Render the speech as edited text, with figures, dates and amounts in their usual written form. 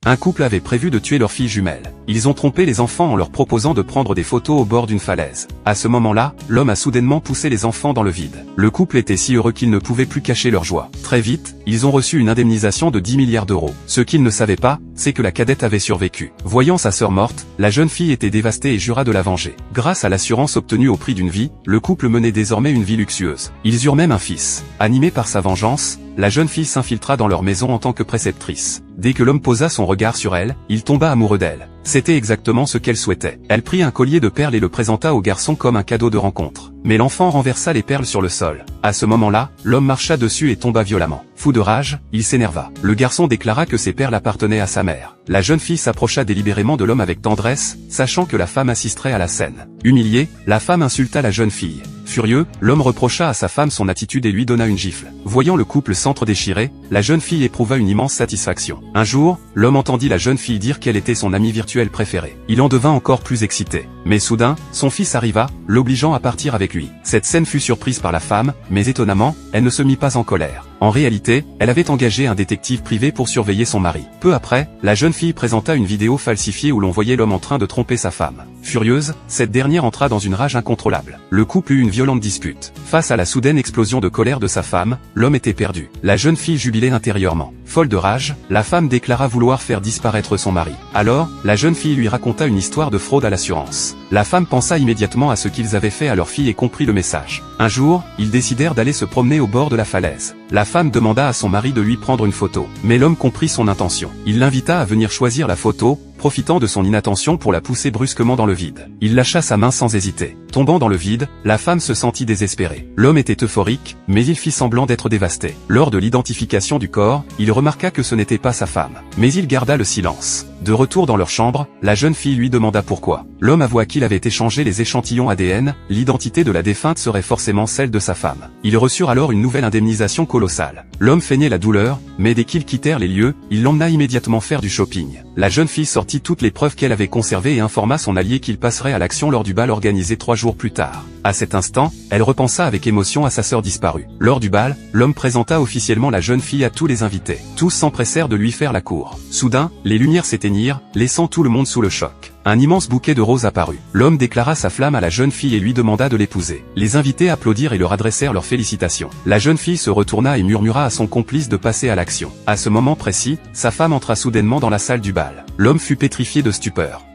Un couple avait prévu de tuer leur fille jumelle. Ils ont trompé les enfants en leur proposant de prendre des photos au bord d'une falaise. À ce moment-là, l'homme a soudainement poussé les enfants dans le vide. Le couple était si heureux qu'ils ne pouvaient plus cacher leur joie. Très vite, ils ont reçu une indemnisation de 10 milliards d'euros. Ce qu'ils ne savaient pas, c'est que la cadette avait survécu. Voyant sa sœur morte, la jeune fille était dévastée et jura de la venger. Grâce à l'assurance obtenue au prix d'une vie, le couple menait désormais une vie luxueuse. Ils eurent même un fils. Animé par sa vengeance, la jeune fille s'infiltra dans leur maison en tant que préceptrice. Dès que l'homme posa son regard sur elle, il tomba amoureux d'elle. C'était exactement ce qu'elle souhaitait. Elle prit un collier de perles et le présenta au garçon comme un cadeau de rencontre. Mais l'enfant renversa les perles sur le sol. À ce moment-là, l'homme marcha dessus et tomba violemment. Fou de rage, il s'énerva. Le garçon déclara que ces perles appartenaient à sa mère. La jeune fille s'approcha délibérément de l'homme avec tendresse, sachant que la femme assisterait à la scène. Humiliée, la femme insulta la jeune fille. Furieux, l'homme reprocha à sa femme son attitude et lui donna une gifle. Voyant le couple s'entre-déchirer, la jeune fille éprouva une immense satisfaction. Un jour, l'homme entendit la jeune fille dire qu'elle était son amie virtuelle préférée. Il en devint encore plus excité. Mais soudain, son fils arriva, l'obligeant à partir avec lui. Cette scène fut surprise par la femme, mais étonnamment, elle ne se mit pas en colère. En réalité, elle avait engagé un détective privé pour surveiller son mari. Peu après, la jeune fille présenta une vidéo falsifiée où l'on voyait l'homme en train de tromper sa femme. Furieuse, cette dernière entra dans une rage incontrôlable. Le couple eut une violente dispute. Face à la soudaine explosion de colère de sa femme, l'homme était perdu. La jeune fille jubilait intérieurement. Folle de rage, la femme déclara vouloir faire disparaître son mari. Alors, la jeune fille lui raconta une histoire de fraude à l'assurance. La femme pensa immédiatement à ce qu'ils avaient fait à leur fille et comprit le message. Un jour, ils décidèrent d'aller se promener au bord de la falaise. La femme demanda à son mari de lui prendre une photo. Mais l'homme comprit son intention. Il l'invita à venir choisir la photo, profitant de son inattention pour la pousser brusquement dans le vide. Il lâcha sa main sans hésiter. Tombant dans le vide, la femme se sentit désespérée. L'homme était euphorique, mais il fit semblant d'être dévasté. Lors de l'identification du corps, il remarqua que ce n'était pas sa femme. Mais il garda le silence. De retour dans leur chambre, la jeune fille lui demanda pourquoi. L'homme avoua qu'il avait échangé les échantillons ADN, l'identité de la défunte serait forcément celle de sa femme. Ils reçurent alors une nouvelle indemnisation colossale. L'homme feignait la douleur, mais dès qu'ils quittèrent les lieux, il l'emmena immédiatement faire du shopping. La jeune fille sortit toutes les preuves qu'elle avait conservées et informa son allié qu'il passerait à l'action lors du bal organisé 3 jours plus tard. À cet instant, elle repensa avec émotion à sa sœur disparue. Lors du bal, l'homme présenta officiellement la jeune fille à tous les invités. Tous s'empressèrent de lui faire la cour. Soudain, les lumières s'éteignirent, laissant tout le monde sous le choc. Un immense bouquet de roses apparut. L'homme déclara sa flamme à la jeune fille et lui demanda de l'épouser. Les invités applaudirent et leur adressèrent leurs félicitations. La jeune fille se retourna et murmura à son complice de passer à l'action. À ce moment précis, sa femme entra soudainement dans la salle du bal. L'homme fut pétrifié de stupeur.